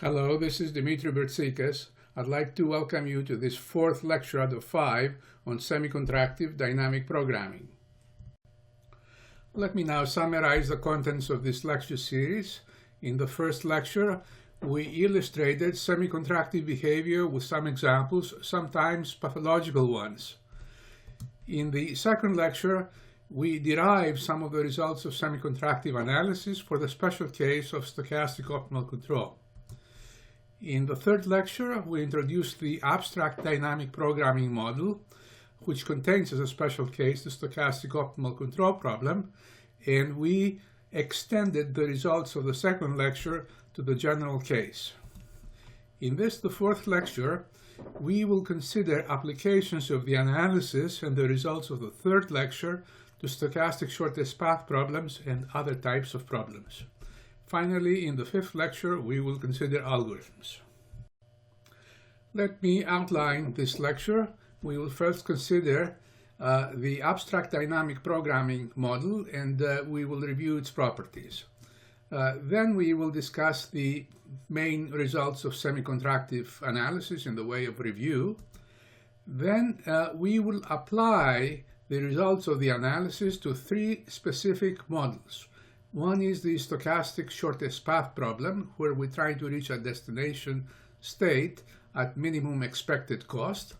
Hello, this is Dimitri Bertsikas. I'd like to welcome you to this fourth lecture out of 5 on semicontractive dynamic programming. Let me now summarize the contents of this lecture series. In the first lecture, we illustrated semicontractive behavior with some examples, sometimes pathological ones. In the second lecture, we derived some of the results of semicontractive analysis for the special case of stochastic optimal control. In the third lecture, we introduced the abstract dynamic programming model, which contains as a special case the stochastic optimal control problem, and we extended the results of the second lecture to the general case. In this, the fourth lecture, we will consider applications of the analysis and the results of the third lecture to stochastic shortest path problems and other types of problems. Finally, in the fifth lecture, we will consider algorithms. Let me outline this lecture. We will first consider the abstract dynamic programming model, and we will review its properties. Then we will discuss the main results of semicontractive analysis in the way of review. Then we will apply the results of the analysis to three specific models. One is the stochastic shortest path problem, where we try to reach a destination state at minimum expected cost.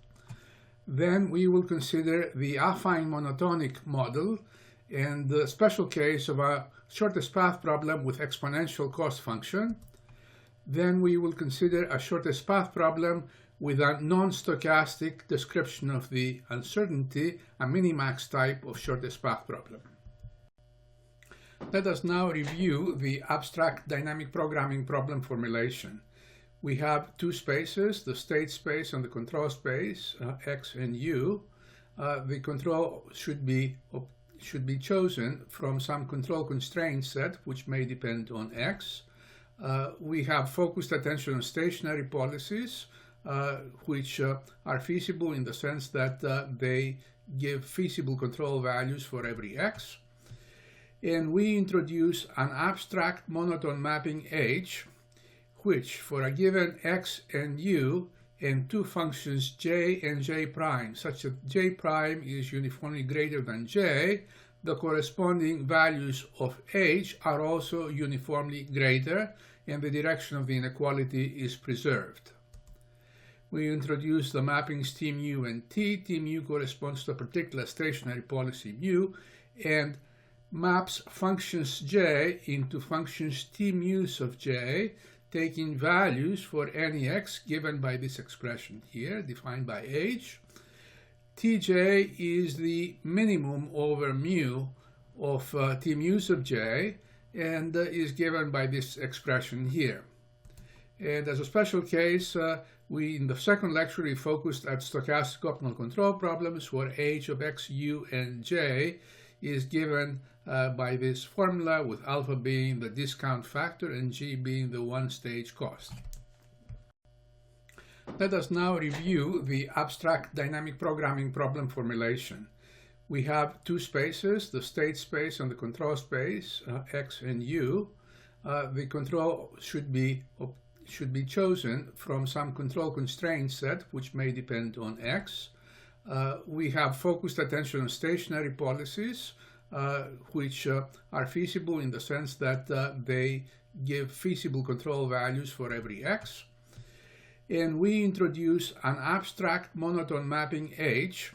Then we will consider the affine monotonic model and the special case of a shortest path problem with exponential cost function. Then we will consider a shortest path problem with a non-stochastic description of the uncertainty, a Minimax type of shortest path problem. Let us now review the abstract dynamic programming problem formulation. We have two spaces, the state space and the control space, X and U. The control should be chosen from some control constraint set, which may depend on X. We have focused attention on stationary policies, which are feasible in the sense that they give feasible control values for every X. And we introduce an abstract monotone mapping H, which for a given X and U and two functions J and J prime, such that J prime is uniformly greater than J, the corresponding values of H are also uniformly greater, and the direction of the inequality is preserved. We introduce the mappings T mu and T. T mu corresponds to a particular stationary policy mu, and maps functions J into functions T mu's of J, taking values for any X given by this expression here, defined by H. Tj is the minimum over mu of T mu's of J, and is given by this expression here. And as a special case, in the second lecture, we focused at stochastic optimal control problems where H of X, U, and J is given by this formula, with alpha being the discount factor and G being the one-stage cost. Let us now review the abstract dynamic programming problem formulation. We have two spaces, the state space and the control space, X and U. The control should be chosen from some control constraint set, which may depend on X. We have focused attention on stationary policies, which are feasible in the sense that they give feasible control values for every X. And we introduce an abstract monotone mapping H,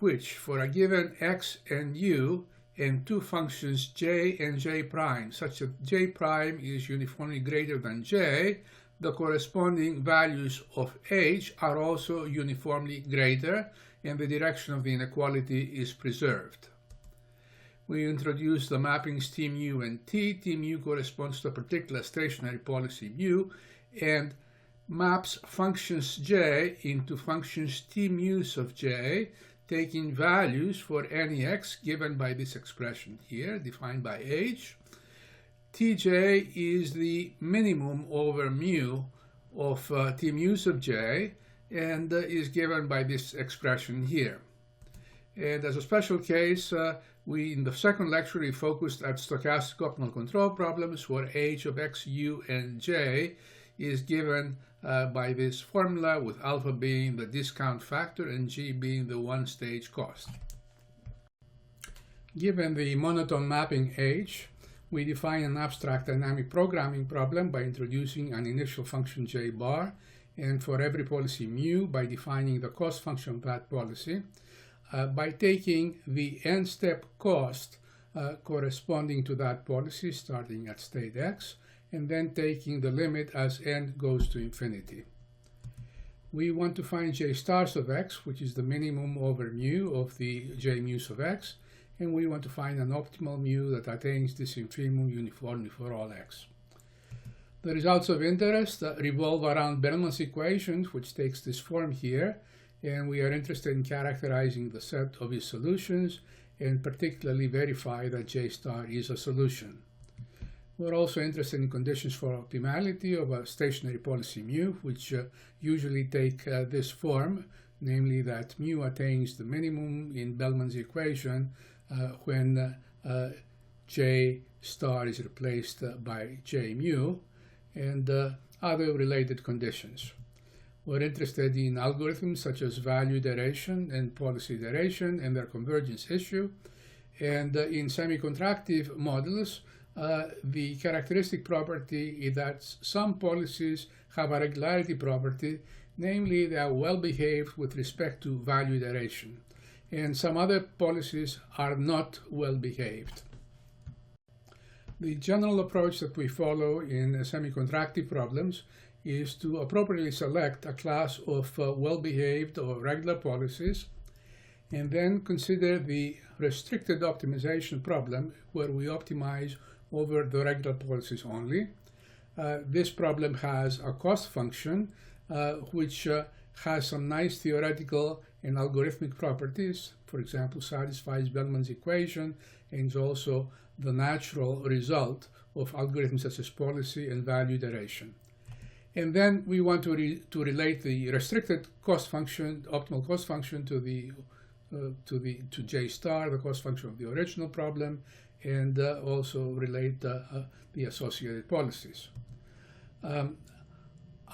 which for a given X and U and two functions J and J prime, such that J prime is uniformly greater than J, the corresponding values of H are also uniformly greater, and the direction of the inequality is preserved. We introduce the mappings T mu and T. T mu corresponds to a particular stationary policy mu, and maps functions J into functions T mu's of J, taking values for any X given by this expression here, defined by H. Tj is the minimum over mu of T mu's of J, and is given by this expression here. And as a special case, in the second lecture, we focused at stochastic optimal control problems where H of X, U, and J is given by this formula, with alpha being the discount factor and G being the one-stage cost. Given the monotone mapping H, we define an abstract dynamic programming problem by introducing an initial function J bar, and for every policy mu by defining the cost function of that policy, by taking the n-step cost corresponding to that policy starting at state x, and then taking the limit as n goes to infinity. We want to find J stars of x, which is the minimum over mu of the J mu's of x, and we want to find an optimal mu that attains this infimum uniformly for all x. The results of interest revolve around Bellman's equation, which takes this form here, and we are interested in characterizing the set of its solutions and particularly verify that J star is a solution. We're also interested in conditions for optimality of a stationary policy mu, which usually take this form, namely that mu attains the minimum in Bellman's equation when J star is replaced by J mu, and other related conditions. We're interested in algorithms such as value iteration and policy iteration and their convergence issue. And in semicontractive models, the characteristic property is that some policies have a regularity property, namely they are well behaved with respect to value iteration, and some other policies are not well behaved. The general approach that we follow in semicontractive problems is to appropriately select a class of well-behaved or regular policies, and then consider the restricted optimization problem where we optimize over the regular policies only. This problem has a cost function which has some nice theoretical and algorithmic properties. For example, satisfies Bellman's equation and is also the natural result of algorithms such as policy and value iteration. And then we want to relate the restricted cost function, optimal cost function, to J star, the cost function of the original problem, and also relate the associated policies.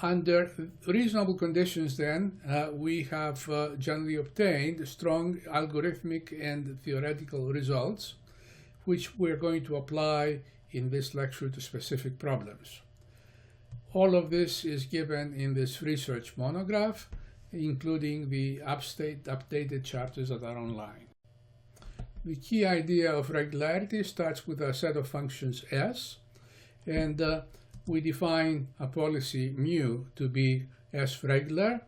Under reasonable conditions, then, we have generally obtained strong algorithmic and theoretical results, which we're going to apply in this lecture to specific problems. All of this is given in this research monograph, including the updated chapters that are online. The key idea of regularity starts with a set of functions S, and we define a policy mu to be S regular.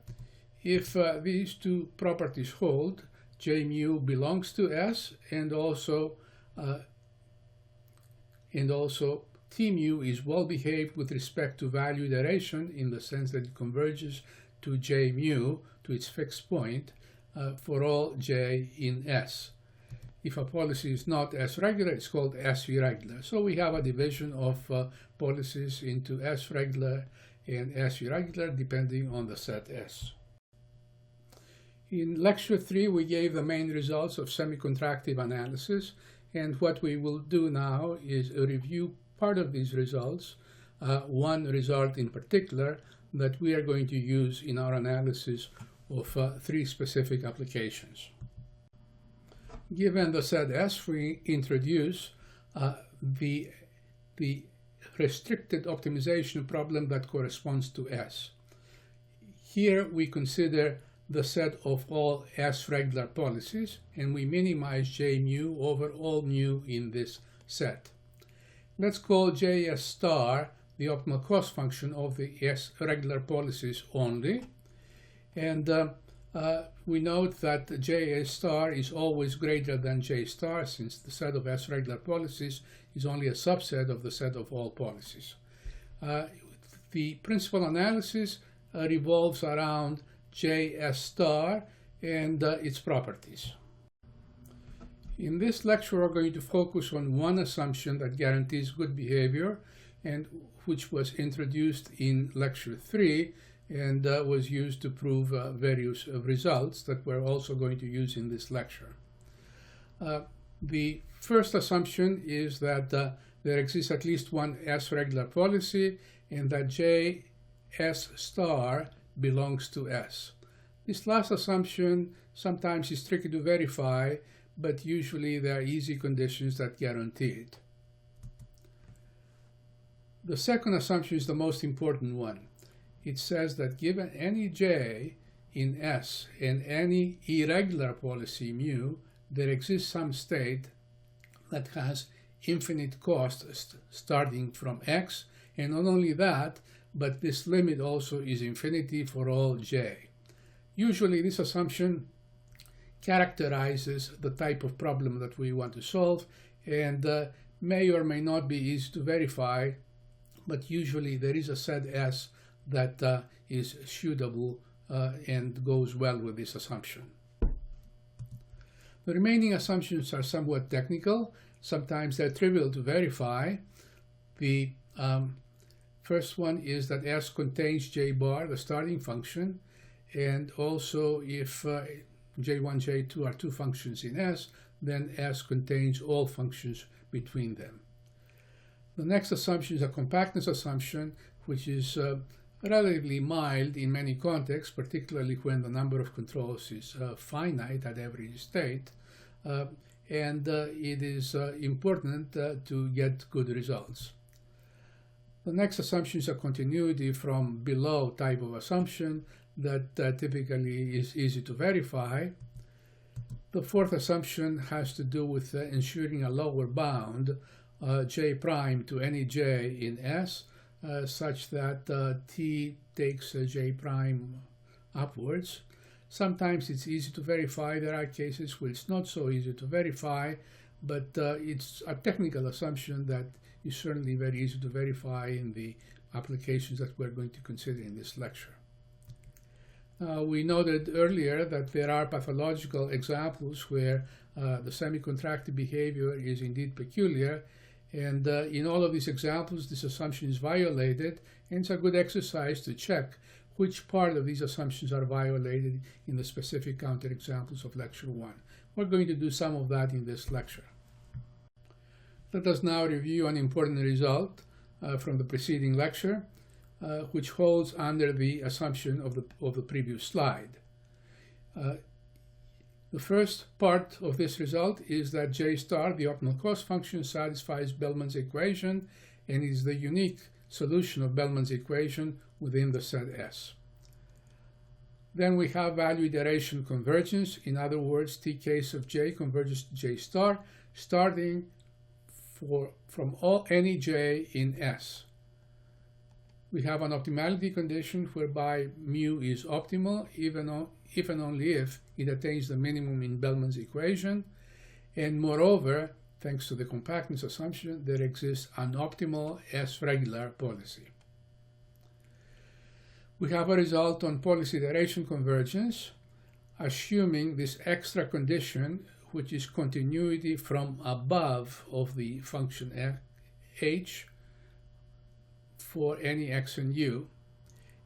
If these two properties hold, J mu belongs to S, and also T mu is well behaved with respect to value iteration in the sense that it converges to J mu, to its fixed point, for all J in S. If a policy is not S regular, it's called S irregular. So we have a division of policies into S regular and S irregular depending on the set S. In lecture 3, we gave the main results of semicontractive analysis, and what we will do now is review part of these results, one result in particular that we are going to use in our analysis of 3 specific applications. Given the set S, we introduce the restricted optimization problem that corresponds to S. Here we consider the set of all S regular policies, and we minimize J mu over all mu in this set. Let's call J S star the optimal cost function of the S regular policies only, and we note that J S star is always greater than J star, since the set of S regular policies is only a subset of the set of all policies. The principal analysis revolves around J S star and its properties. In this lecture, we're going to focus on one assumption that guarantees good behavior, and which was introduced in lecture 3 and was used to prove various results that we're also going to use in this lecture. The first assumption is that there exists at least one S regular policy, and that J S star belongs to S. This last assumption sometimes is tricky to verify, but usually there are easy conditions that guarantee it. The second assumption is the most important one. It says that given any J in S and any irregular policy mu, there exists some state that has infinite cost starting from X, and not only that, but this limit also is infinity for all J. Usually this assumption characterizes the type of problem that we want to solve, and may or may not be easy to verify, but usually there is a set S that is suitable and goes well with this assumption. The remaining assumptions are somewhat technical. Sometimes they're trivial to verify. The first one is that S contains J bar, the starting function, and also if J1, J2 are two functions in S, then S contains all functions between them. The next assumption is a compactness assumption, which is relatively mild in many contexts, particularly when the number of controls is finite at every state, and it is important to get good results. The next assumption is a continuity from below type of assumption that typically is easy to verify. The fourth assumption has to do with ensuring a lower bound J prime to any J in S, such that T takes J prime upwards. Sometimes it's easy to verify. There are cases where it's not so easy to verify, but it's a technical assumption that is certainly very easy to verify in the applications that we're going to consider in this lecture. We noted earlier that there are pathological examples where the semi-contractive behavior is indeed peculiar, and in all of these examples this assumption is violated, and it's a good exercise to check which part of these assumptions are violated in the specific counterexamples of lecture 1. We're going to do some of that in this lecture. Let us now review an important result from the preceding lecture, which holds under the assumption of the previous slide. The first part of this result is that J star, the optimal cost function, satisfies Bellman's equation and is the unique solution of Bellman's equation within the set S. Then we have value iteration convergence. In other words, T case of J converges to J star, starting from any J in S. We have an optimality condition whereby mu is optimal if and only if it attains the minimum in Bellman's equation, and moreover, thanks to the compactness assumption, there exists an optimal S-regular policy. We have a result on policy iteration convergence, assuming this extra condition, which is continuity from above of the function h for any x and u.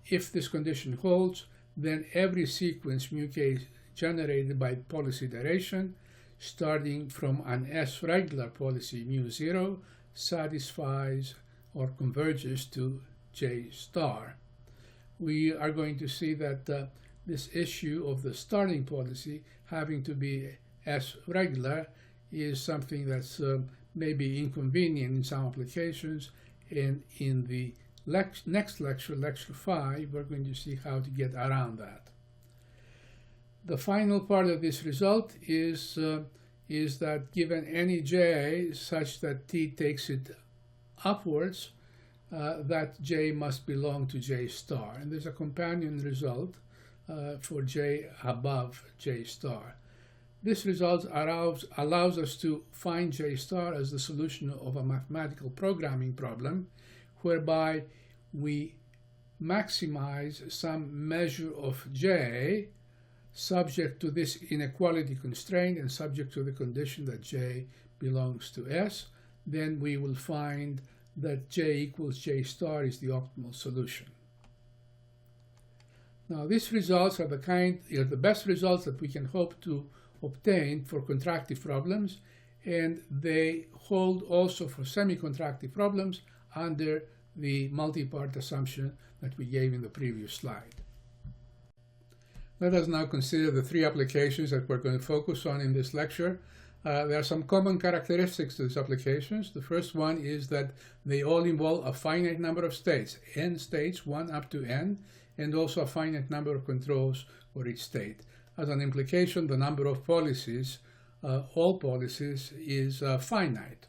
If this condition holds, then every sequence mu k generated by policy iteration, starting from an S-regular policy mu0, satisfies or converges to J star. We are going to see that this issue of the starting policy having to be S-regular is something that's maybe inconvenient in some applications, and in the next lecture, lecture 5, we're going to see how to get around that. The final part of this result is that given any J such that T takes it upwards, that J must belong to J star. And there's a companion result for J above J star. This result allows us to find J star as the solution of a mathematical programming problem, whereby we maximize some measure of J subject to this inequality constraint and subject to the condition that J belongs to S. Then we will find that J equals J star is the optimal solution. Now, these results are the best results that we can hope to obtain for contractive problems, and they hold also for semi-contractive problems under the multi-part assumption that we gave in the previous slide. Let us now consider the three applications that we're going to focus on in this lecture. There are some common characteristics to these applications. The first one is that they all involve a finite number of states, n states, 1 up to n, and also a finite number of controls for each state. As an implication, the number of policies, all policies, is finite.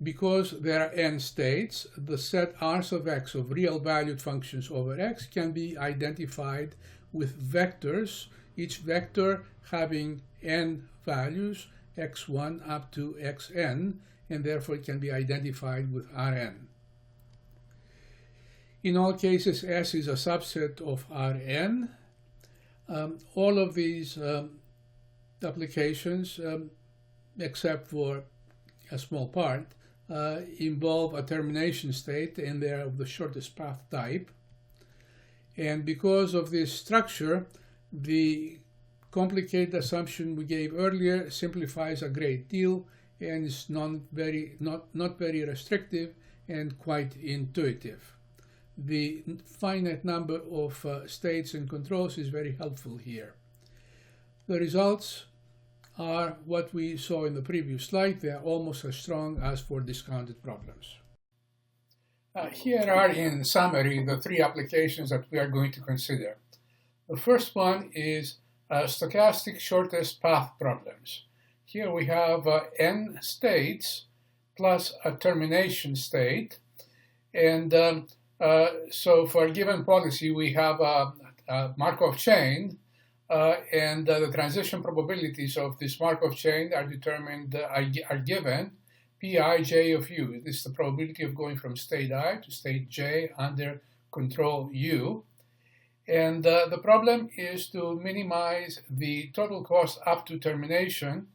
Because there are n states, the set Rs of x of real valued functions over x can be identified with vectors, each vector having n values, x1 up to xn, and therefore it can be identified with Rn. In all cases, S is a subset of Rn. All of these applications, except for a small part, involve a termination state, and they are of the shortest path type. And because of this structure, the complicated assumption we gave earlier simplifies a great deal and is not very restrictive and quite intuitive. The finite number of states and controls is very helpful here. The results are what we saw in the previous slide. They are almost as strong as for discounted problems. Here are, in summary, the three applications that we are going to consider. The first one is stochastic shortest path problems. Here we have n states plus a termination state, and so for a given policy we have a Markov chain, and the transition probabilities of this Markov chain are determined, are given Pij of u. This is the probability of going from state I to state j under control u. And the problem is to minimize the total cost up to termination,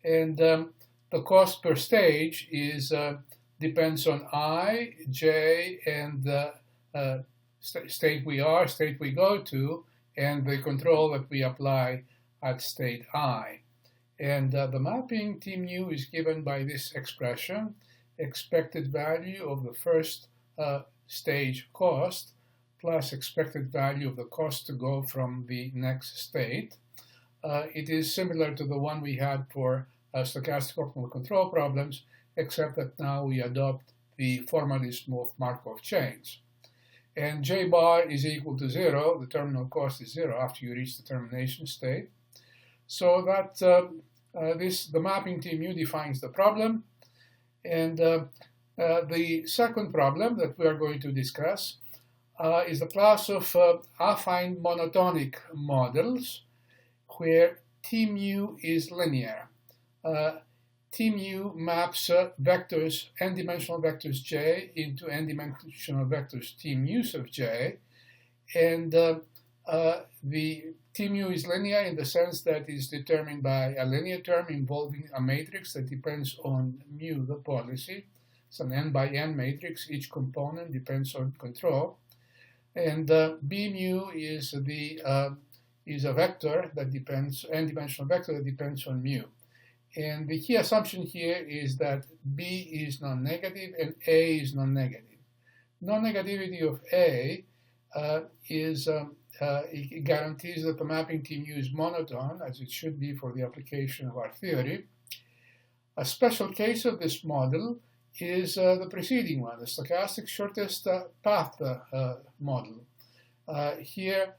and the cost per stage is depends on I, j, and the state we are, state we go to, and the control that we apply at state I. And the mapping T mu is given by this expression, expected value of the first stage cost plus expected value of the cost to go from the next state. It is similar to the one we had for stochastic optimal control problems, except that now we adopt the formalism of Markov chains. And j bar is equal to 0. The terminal cost is 0 after you reach the termination state. So that the mapping T mu defines the problem. And the second problem that we are going to discuss is the class of affine monotonic models where T mu is linear. T mu maps vectors, n-dimensional vectors j into n-dimensional vectors T mu of j, and the T mu is linear in the sense that it is determined by a linear term involving a matrix that depends on mu, the policy. It's an n by n matrix. Each component depends on control, and B mu is a vector that depends, n-dimensional vector that depends on mu. And the key assumption here is that B is non-negative and A is non-negative. Non-negativity of A it guarantees that the mapping T mu is monotone, as it should be for the application of our theory. A special case of this model is the preceding one, the stochastic shortest path model. Here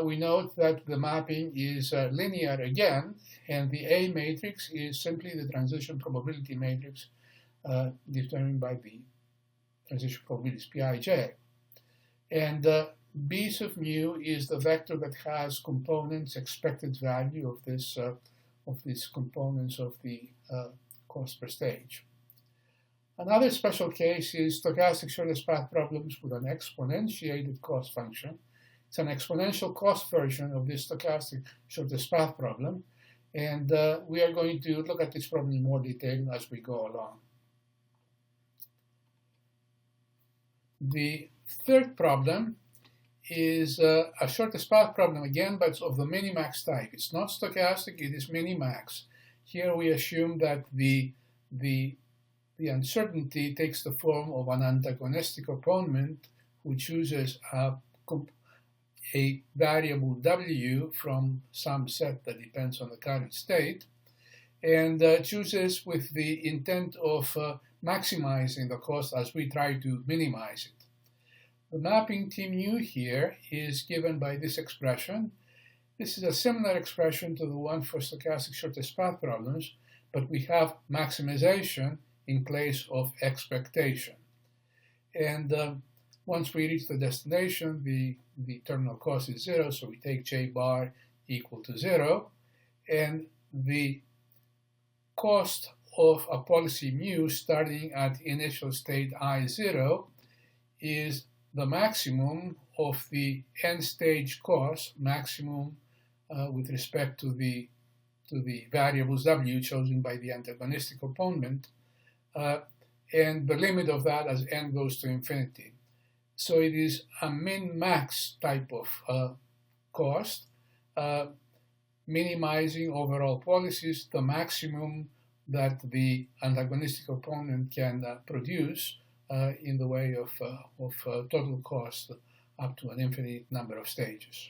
we note that the mapping is linear again, and the A matrix is simply the transition probability matrix determined by the transition probabilities Pij. And B sub mu is the vector that has components, expected value of these components of the cost per stage. Another special case is stochastic shortest path problems with an exponentiated cost function. It's an exponential cost version of this stochastic shortest path problem, and we are going to look at this problem in more detail as we go along. The third problem is a shortest path problem again, but it's of the minimax type. It's not stochastic, it is minimax. Here we assume that the the uncertainty takes the form of an antagonistic opponent who chooses a variable w from some set that depends on the current state, and chooses with the intent of maximizing the cost as we try to minimize it. The mapping T mu here is given by this expression. This is a similar expression to the one for stochastic shortest path problems, but we have maximization in place of expectation. And once we reach the destination, the terminal cost is 0, so we take j bar equal to 0, and the cost of a policy mu starting at initial state I0 is the maximum of the end stage cost, maximum with respect to the variables w chosen by the antagonistic opponent, and the limit of that as n goes to infinity. So it is a min-max type of cost, minimizing overall policies, the maximum that the antagonistic opponent can produce in the way of total cost up to an infinite number of stages.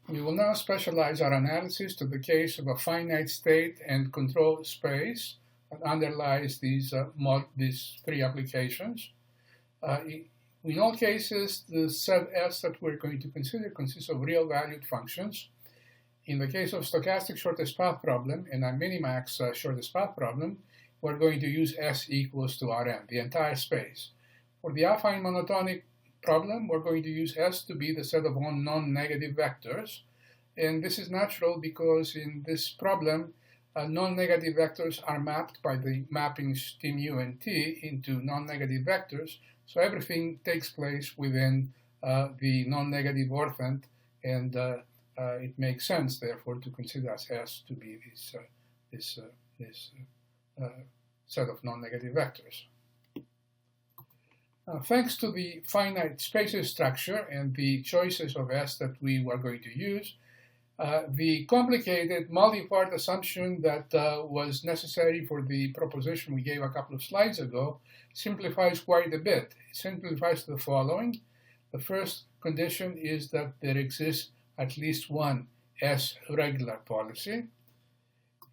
We will now specialize our analysis to the case of a finite state and control space that underlies these three applications. In all cases, the set S that we're going to consider consists of real-valued functions. In the case of stochastic shortest path problem and a minimax shortest path problem, we're going to use S equals to Rn, the entire space. For the affine monotonic problem, we're going to use S to be the set of all non-negative vectors. And this is natural because in this problem, non-negative vectors are mapped by the mappings T mu and T into non-negative vectors. So everything takes place within the non-negative orthant, and it makes sense, therefore, to consider S to be this set of non-negative vectors. Thanks to the finite spaces structure and the choices of S that we were going to use, the complicated multi-part assumption that was necessary for the proposition we gave a couple of slides ago simplifies quite a bit. It simplifies to the following. The first condition is that there exists at least one S regular policy.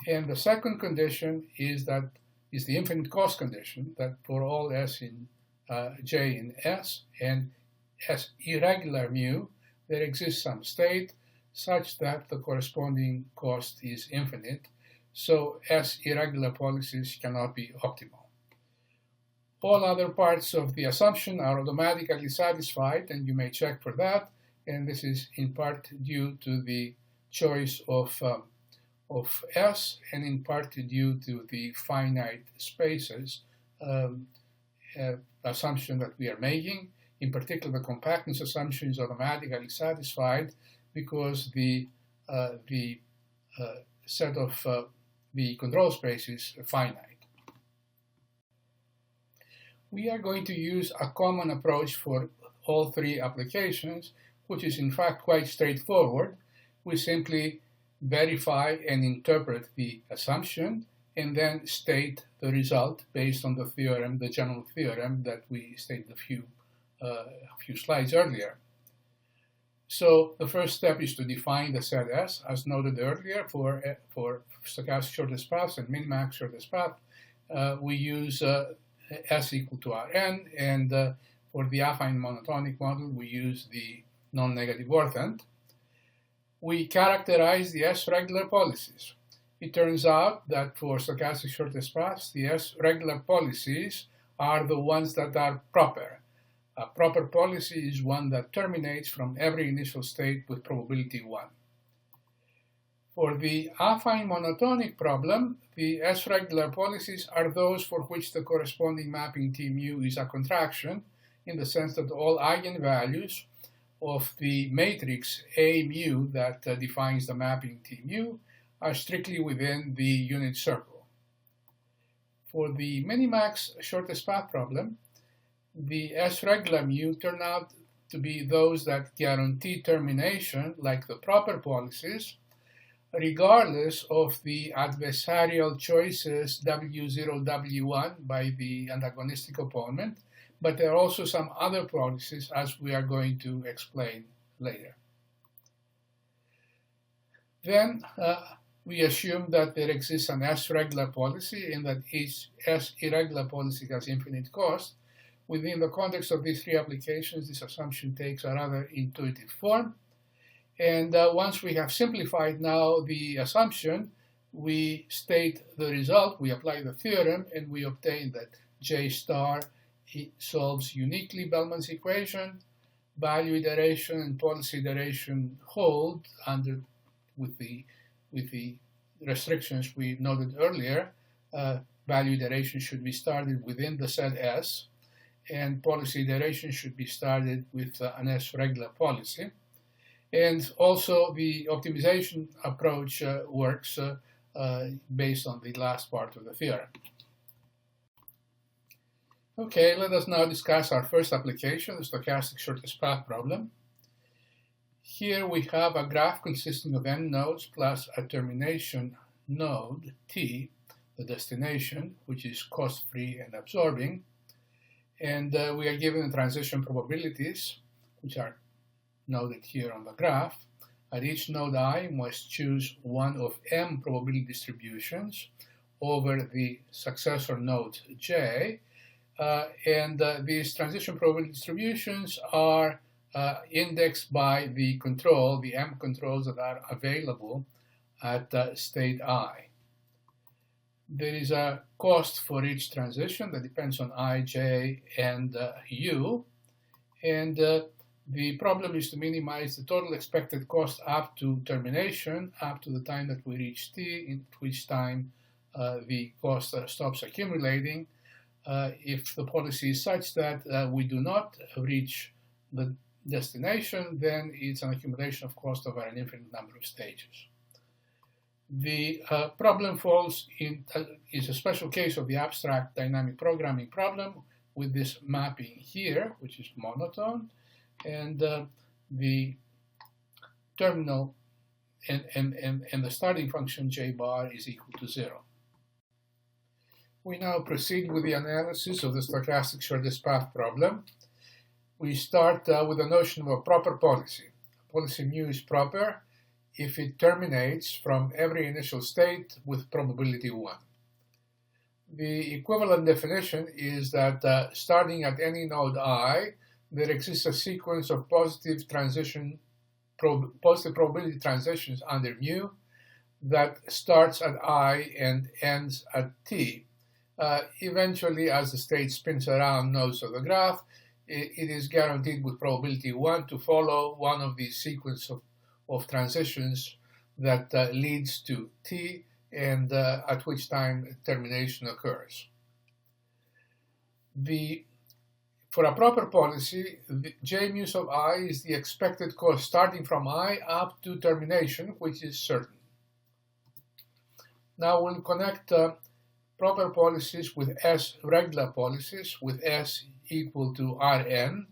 And the second condition is the infinite cost condition, that for all S in J in S and S irregular mu, there exists some state such that the corresponding cost is infinite, so S irregular policies cannot be optimal. All other parts of the assumption are automatically satisfied, and you may check for that, and this is in part due to the choice of S and in part due to the finite spaces assumption that we are making. In particular, the compactness assumption is automatically satisfied because the set of the control space is finite. We are going to use a common approach for all three applications, which is in fact quite straightforward. We simply verify and interpret the assumption and then state the result based on the theorem, the general theorem that we stated a few slides earlier. So the first step is to define the set S, as noted earlier for stochastic shortest paths and min-max shortest path. We use S equal to Rn, and for the affine monotonic model, we use the non-negative orthant. We characterize the S regular policies. It turns out that for stochastic shortest paths, the S regular policies are the ones that are proper. A proper policy is one that terminates from every initial state with probability 1. For the affine monotonic problem, the S regular policies are those for which the corresponding mapping T mu is a contraction, in the sense that all eigenvalues of the matrix A mu that defines the mapping T mu are strictly within the unit circle. For the minimax shortest path problem, the S regular mu turn out to be those that guarantee termination, like the proper policies, regardless of the adversarial choices W0, W1 by the antagonistic opponent, but there are also some other policies, as we are going to explain later. Then we assume that there exists an S-regular policy, and that each S-irregular policy has infinite cost. Within the context of these three applications, this assumption takes a rather intuitive form. And once we have simplified now the assumption, we state the result, we apply the theorem, and we obtain that J star solves uniquely Bellman's equation, value iteration and policy iteration hold with the restrictions we noted earlier. Value iteration should be started within the set S, and policy iteration should be started with an S-regular policy. And also the optimization approach works based on the last part of the theorem. Okay, let us now discuss our first application, the stochastic shortest path problem. Here we have a graph consisting of n nodes plus a termination node, T, the destination, which is cost-free and absorbing. And we are given the transition probabilities, which are noted here on the graph. At each node I must choose one of m probability distributions over the successor node J. These transition probability distributions are indexed by the control, the m controls that are available at state I. There is a cost for each transition that depends on I, J, and U. And the problem is to minimize the total expected cost up to termination, up to the time that we reach T, at which time the cost stops accumulating. If the policy is such that we do not reach the destination, then it's an accumulation of cost over an infinite number of stages. The problem is a special case of the abstract dynamic programming problem with this mapping here, which is monotone, and the terminal and the starting function J bar is equal to 0. We now proceed with the analysis of the stochastic shortest path problem. We start with the notion of a proper policy. Policy mu is proper if it terminates from every initial state with probability 1. The equivalent definition is that starting at any node I, there exists a sequence of positive probability transitions under mu that starts at I and ends at T. Eventually, as the state spins around nodes of the graph, it is guaranteed with probability 1 to follow one of these sequence of transitions that leads to T, and at which time termination occurs. For a proper policy, the J mu sub I is the expected cost starting from I up to termination, which is certain. Now we'll connect proper policies with S regular policies, with S equal to Rn,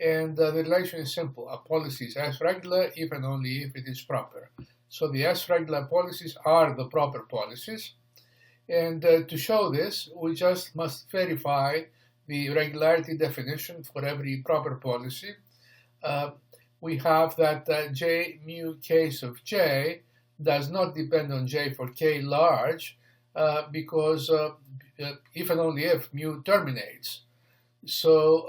and the relation is simple. A policy is S regular if and only if it is proper. So the S regular policies are the proper policies, and to show this, we just must verify the regularity definition for every proper policy. We have that J mu k sub J does not depend on J for k large because if and only if mu terminates. So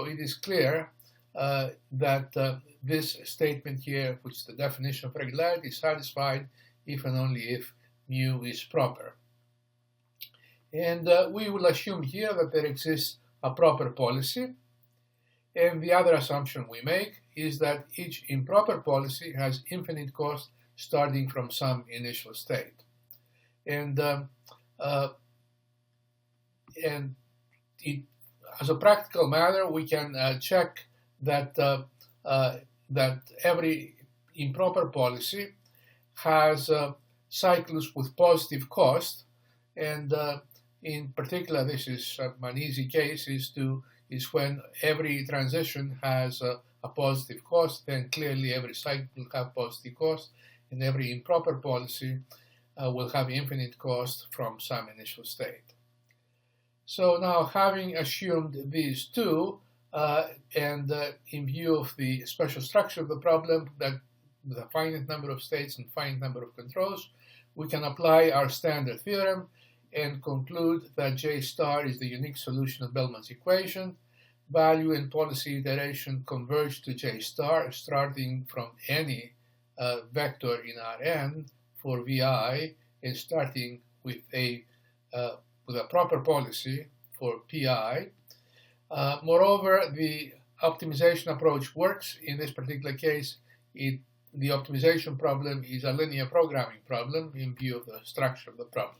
it is clear that this statement here, which is the definition of regularity, is satisfied if and only if mu is proper. And we will assume here that there exists a proper policy. And the other assumption we make is that each improper policy has infinite cost starting from some initial state. And as a practical matter, we can check that that every improper policy has cycles with positive cost, and in particular, this is an easy case is when every transition has a positive cost, then clearly every cycle will have positive cost, and every improper policy will have infinite cost from some initial state. So now, having assumed these two, and in view of the special structure of the problem, that with a finite number of states and finite number of controls, we can apply our standard theorem and conclude that J star is the unique solution of Bellman's equation. Value and policy iteration converge to J star starting from any vector in Rn for Vi and starting with a proper policy for Pi. Moreover, the optimization approach works. In this particular case, the optimization problem is a linear programming problem in view of the structure of the problem.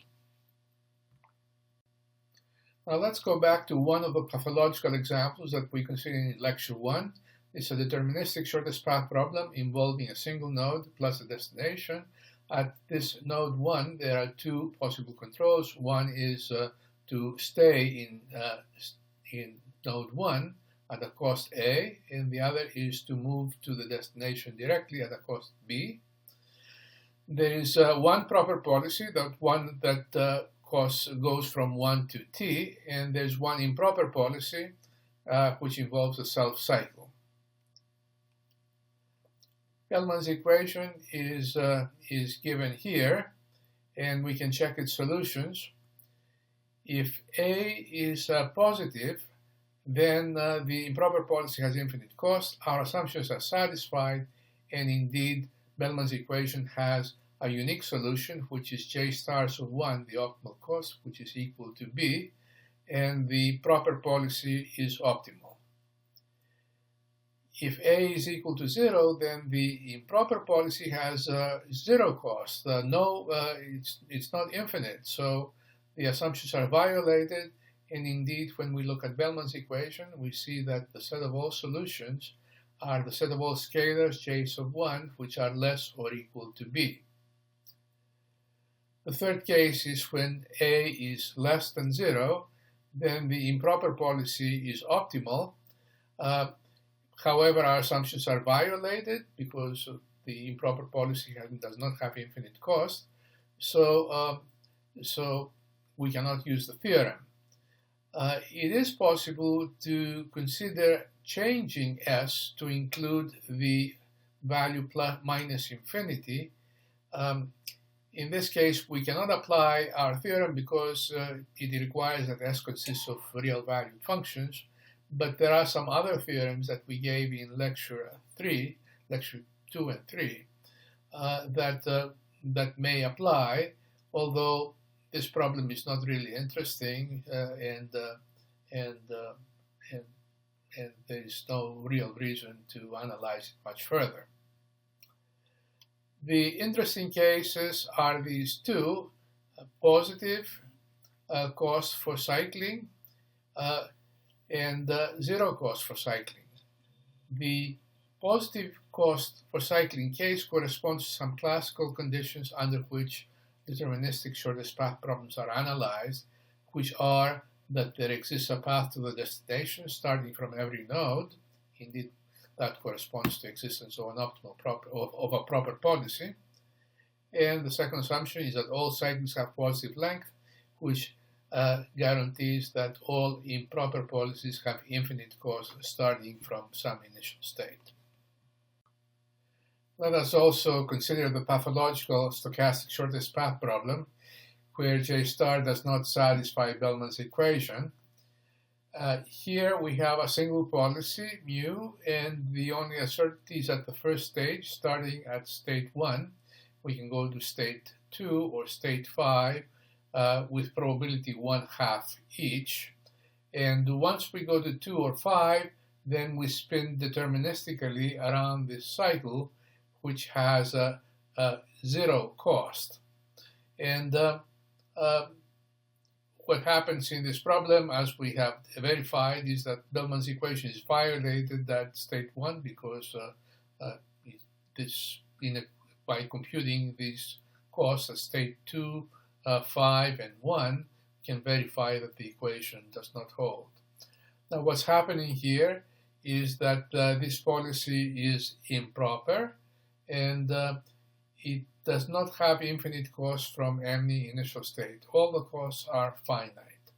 Now let's go back to one of the pathological examples that we considered in lecture 1. It's a deterministic shortest path problem involving a single node plus a destination. At this node 1, there are two possible controls. One is to stay in node 1 at a cost A, and the other is to move to the destination directly at a cost B. There is one proper policy, that cost goes from 1 to t, and there's one improper policy which involves a self-cycle. Bellman's equation is given here, and we can check its solutions. If A is positive, then the improper policy has infinite cost. Our assumptions are satisfied, and indeed Bellman's equation has a unique solution, which is J stars of 1, the optimal cost, which is equal to B, and the proper policy is optimal. If A is equal to 0, then the improper policy has zero cost. It's not infinite, so the assumptions are violated. And indeed, when we look at Bellman's equation, we see that the set of all solutions are the set of all scalars, J sub 1, which are less or equal to B. The third case is when A is less than 0, then the improper policy is optimal. However, our assumptions are violated because the improper policy does not have infinite cost, so we cannot use the theorem. It is possible to consider changing S to include the value minus infinity. In this case, we cannot apply our theorem because it requires that S consists of real valued functions, but there are some other theorems that we gave in lecture 2 and 3, that may apply, although this problem is not really interesting, and there is no real reason to analyze it much further. The interesting cases are these two: positive cost for cycling and zero cost for cycling. The positive cost for cycling case corresponds to some classical conditions under which deterministic shortest path problems are analyzed, which are that there exists a path to the destination starting from every node. Indeed, that corresponds to existence of an optimal of a proper policy. And the second assumption is that all cycles have positive length, which guarantees that all improper policies have infinite cost starting from some initial state. Let us also consider the pathological stochastic shortest path problem, where J star does not satisfy Bellman's equation. Here we have a single policy, mu, and the only uncertainty is at the first stage, starting at state 1. We can go to state 2 or state 5 with probability 1/2 each. And once we go to 2 or 5, then we spin deterministically around this cycle, which has a zero cost. And what happens in this problem, as we have verified, is that Bellman's equation is violated at state 1 because by computing these costs at state 2, 5, and 1, can verify that the equation does not hold. Now, what's happening here is that this policy is improper, and it does not have infinite cost from any initial state. All the costs are finite.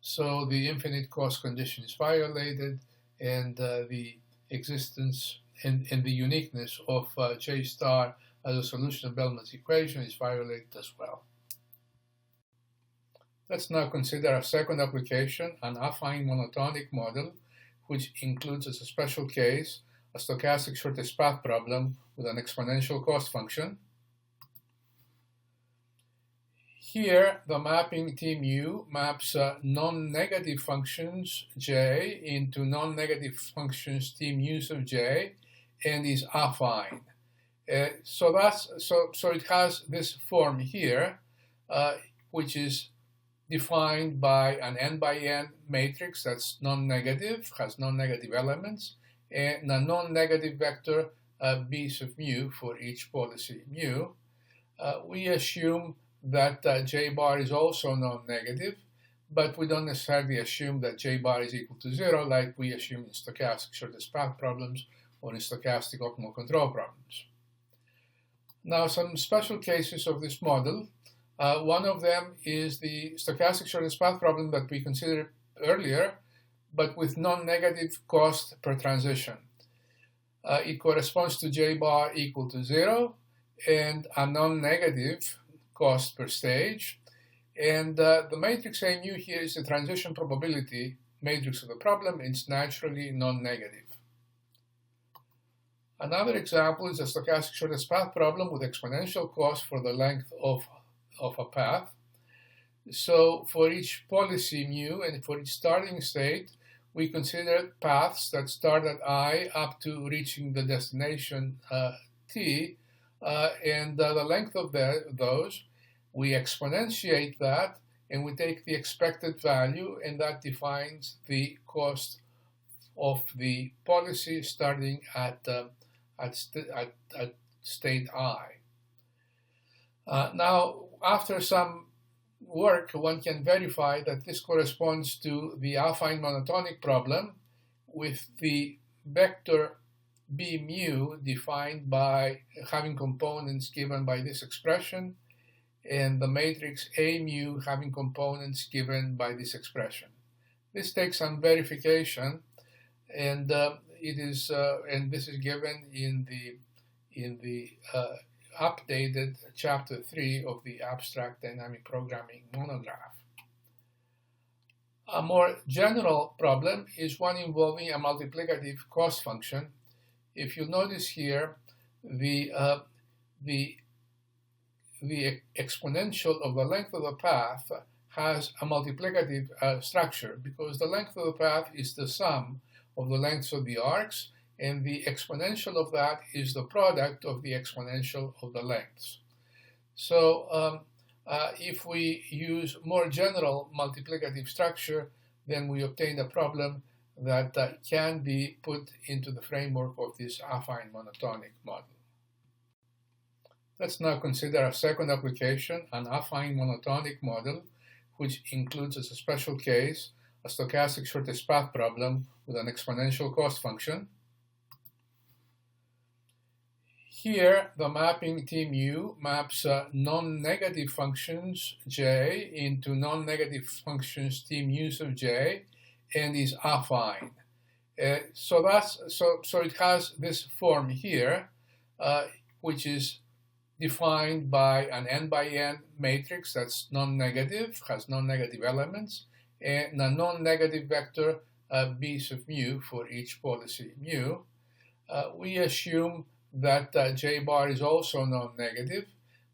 So the infinite cost condition is violated, and the existence and the uniqueness of J star as a solution of Bellman's equation is violated as well. Let's now consider a second application, an affine monotonic model, which includes as a special case a stochastic shortest path problem with an exponential cost function. Here, the mapping T mu maps non-negative functions J into non-negative functions T mu's of J and is affine. So it has this form here, which is defined by an n by n matrix that's non-negative, has non-negative elements, and a non-negative vector b sub mu for each policy mu. We assume that J bar is also non-negative, but we don't necessarily assume that J bar is equal to 0 like we assume in stochastic shortest path problems or in stochastic optimal control problems. Now, some special cases of this model. One of them is the stochastic shortest path problem that we considered earlier, but with non-negative cost per transition. It corresponds to J bar equal to 0 and a non-negative cost per stage. And the matrix A mu here is the transition probability matrix of the problem. It's naturally non-negative. Another example is a stochastic shortest path problem with exponential cost for the length of a path. So for each policy mu and for each starting state, we consider paths that start at I up to reaching the destination t, and the length of those, we exponentiate that, and we take the expected value, and that defines the cost of the policy starting at state I. Now, after some work, one can verify that this corresponds to the affine monotonic problem with the vector b mu defined by having components given by this expression and the matrix A mu having components given by this expression. This takes some verification, and this is given in the updated chapter 3 of the abstract dynamic programming monograph. A more general problem is one involving a multiplicative cost function. If you notice here, the exponential of the length of the path has a multiplicative structure because the length of the path is the sum of the lengths of the arcs, and the exponential of that is the product of the exponential of the lengths. So if we use more general multiplicative structure, then we obtain a problem that can be put into the framework of this affine monotonic model. Let's now consider a second application, an affine monotonic model, which includes as a special case a stochastic shortest path problem with an exponential cost function. Here, the mapping T mu maps non-negative functions J into non-negative functions T mu's of J and is affine. So it has this form here, which is defined by an n by n matrix that's non-negative, has non-negative elements, and a non-negative vector b sub mu for each policy mu. We assume that J bar is also non-negative,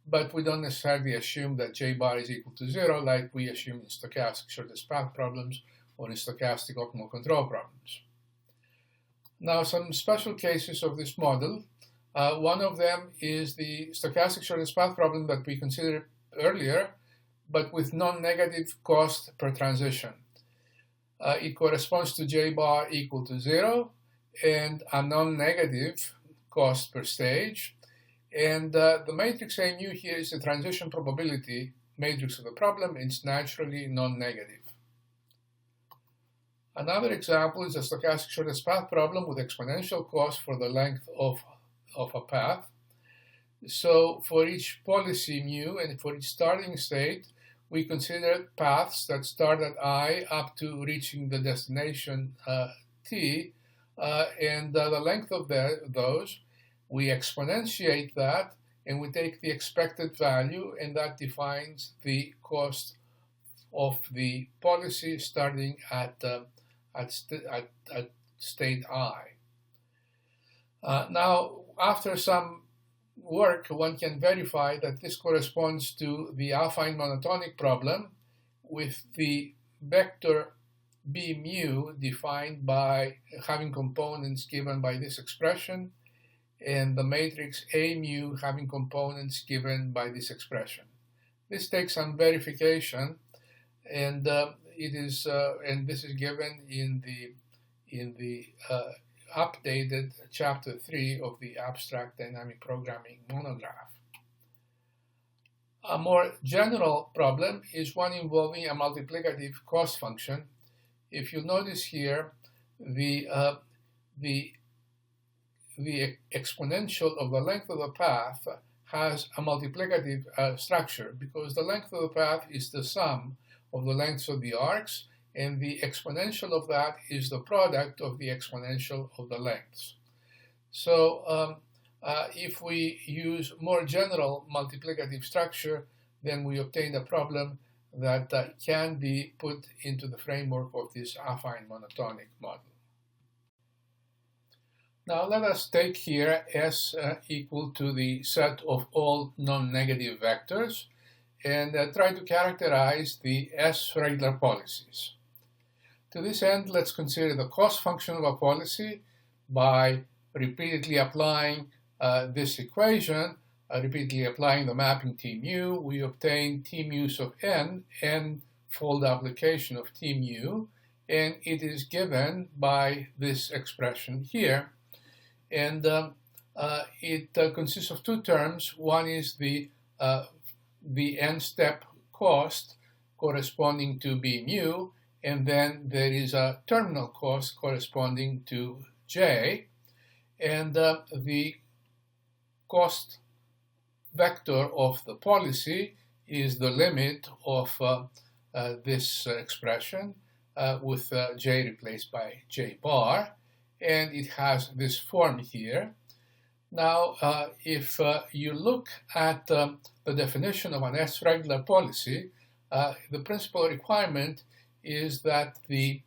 but we don't necessarily assume that J bar is equal to 0 like we assume in stochastic shortest path problems or in stochastic optimal control problems. Now, some special cases of this model. One of them is the stochastic shortest path problem that we considered earlier, but with non-negative cost per transition. It corresponds to J bar equal to 0 and a non-negative cost per stage. And the matrix A mu here is the transition probability matrix of the problem. It's naturally non-negative. Another example is a stochastic shortest path problem with exponential cost for the length of a path. So for each policy mu and for each starting state, we consider paths that start at I up to reaching the destination t, and the length of those, we exponentiate that, and we take the expected value, and that defines the cost of the policy starting at state I. Now, after some work, one can verify that this corresponds to the affine monotonic problem with the vector b mu defined by having components given by this expression, and the matrix A mu having components given by this expression. This takes some verification, and this is given in the updated chapter 3 of the Abstract Dynamic Programming monograph. A more general problem is one involving a multiplicative cost function. If you notice here, the exponential of the length of the path has a multiplicative structure, because the length of the path is the sum of the lengths of the arcs, and the exponential of that is the product of the exponential of the lengths. So if we use more general multiplicative structure, then we obtain a problem that can be put into the framework of this affine monotonic model. Now let us take here S equal to the set of all non-negative vectors and try to characterize the S regular policies. To this end, let's consider the cost function of a policy by repeatedly applying this equation, repeatedly applying the mapping T mu. We obtain T mu's of n-fold application of T mu, and it is given by this expression here. And it consists of two terms. One is the n-step cost corresponding to B mu, and then there is a terminal cost corresponding to J, and the cost vector of the policy is the limit of this expression with J replaced by J bar, and it has this form here. Now, if you look at the definition of an S-regular policy, the principal requirement is that the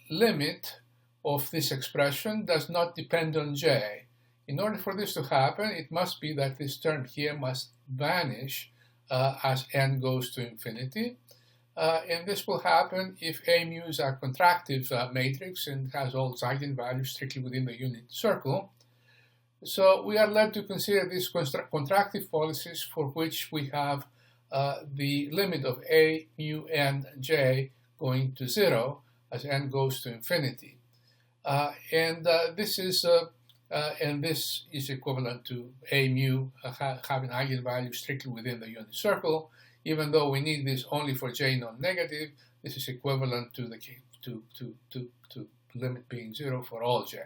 limit of this expression does not depend on J. In order for this to happen, it must be that this term here must vanish as n goes to infinity. And this will happen if A mu is a contractive matrix and has all its eigenvalues strictly within the unit circle. So we are led to consider these contractive policies for which we have the limit of A mu n J going to 0 as n goes to infinity. This is equivalent to A mu having eigenvalues strictly within the unit circle. Even though we need this only for J non-negative, this is equivalent to the limit being 0 for all J.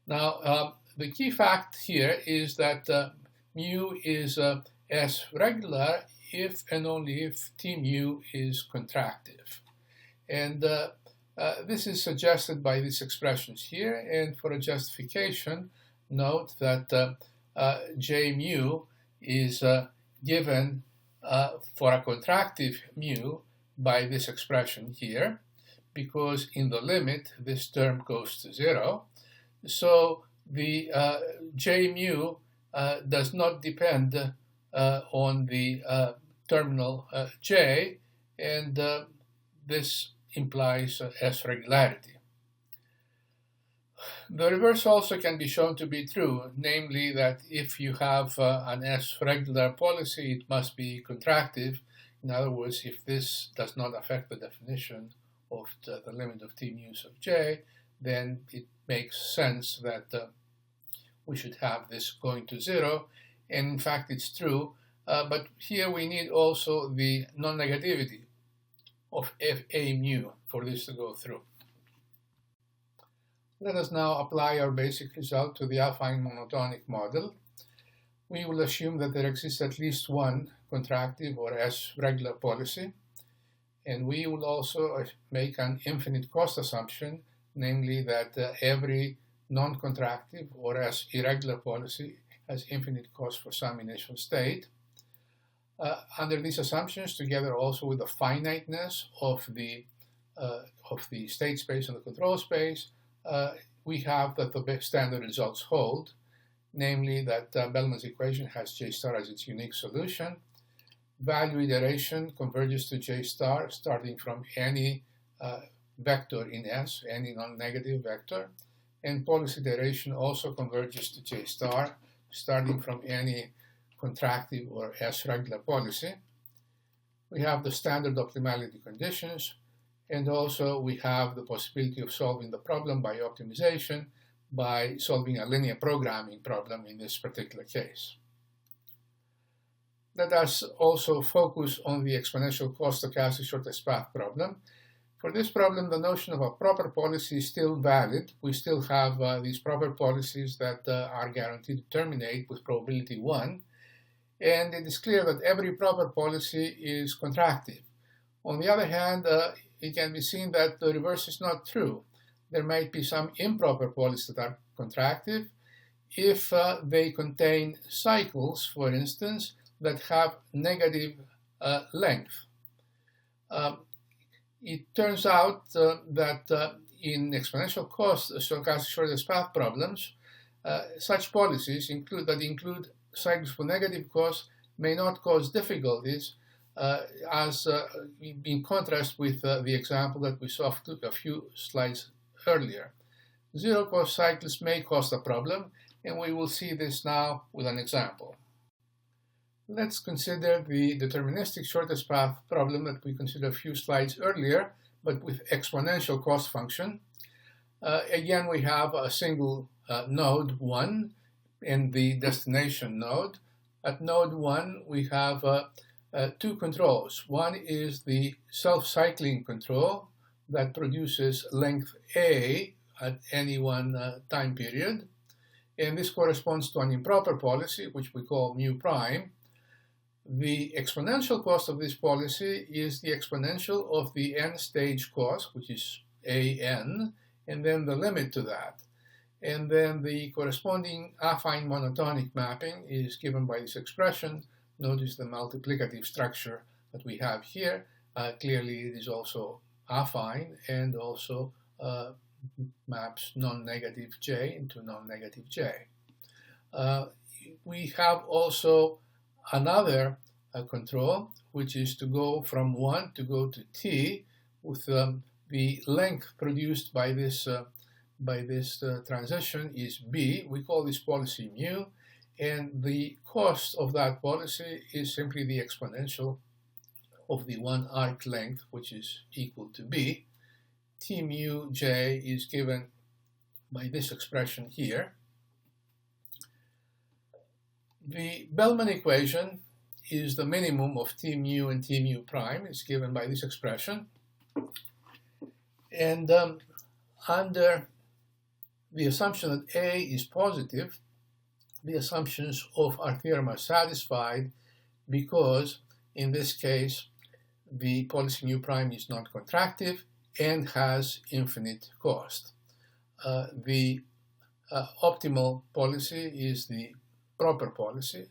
Now, the key fact here is that mu is S regular if and only if T mu is contractive. And this is suggested by these expressions here, and for a justification, note that J mu is given for a contractive mu by this expression here, because in the limit this term goes to 0. So the J mu does not depend on the terminal J, and this implies S regularity. The reverse also can be shown to be true, namely that if you have an S regular policy, it must be contractive. In other words, if this does not affect the definition of the limit of T mu's of J, then it makes sense that we should have this going to 0, and in fact it's true, but here we need also the non-negativity of Fa mu for this to go through. Let us now apply our basic result to the affine monotonic model. we will assume that there exists at least one contractive or S-regular policy, and we will also make an infinite cost assumption, namely that every non-contractive or S-irregular policy has infinite cost for some initial state. Under these assumptions, together also with the finiteness of the state space and the control space, we have that the standard results hold, namely that Bellman's equation has J star as its unique solution. Value iteration converges to J star starting from any vector in S, any non-negative vector, and policy iteration also converges to J star starting from any contractive or S-regular policy. We have the standard optimality conditions, and also we have the possibility of solving the problem by optimization by solving a linear programming problem in this particular case. Let us also focus on the exponential cost stochastic shortest path problem. For this problem, the notion of a proper policy is still valid. We still have these proper policies that are guaranteed to terminate with probability 1. And it is clear that every proper policy is contractive. On the other hand, it can be seen that the reverse is not true. There might be some improper policies that are contractive if they contain cycles, for instance, that have negative length. It turns out that in exponential cost stochastic shortest path problems, such policies that include cycles with negative cost may not cause difficulties, in contrast with the example that we saw a few slides earlier. Zero cost cycles may cause a problem, and we will see this now with an example. Let's consider the deterministic shortest path problem that we considered a few slides earlier, but with exponential cost function. Again, we have a single node 1 in the destination node. At node 1, we have two controls. One is the self-cycling control that produces length A at any one time period. And this corresponds to an improper policy, which we call mu prime. The exponential cost of this policy is the exponential of the n-stage cost, which is an, and then the limit to that. And then the corresponding affine monotonic mapping is given by this expression. Notice the multiplicative structure that we have here. Clearly, it is also affine and also maps non-negative j into non-negative j. We have also another control, which is to go from 1 to go to t with the length produced by this transition is b. We call this policy mu, and the cost of that policy is simply the exponential of the one arc length, which is equal to b. T mu j is given by this expression here. The Bellman equation is the minimum of T mu and T mu prime. It's given by this expression. And under the assumption that A is positive, the assumptions of our theorem are satisfied because, in this case, the policy mu prime is not contractive and has infinite cost. The optimal policy is the proper policy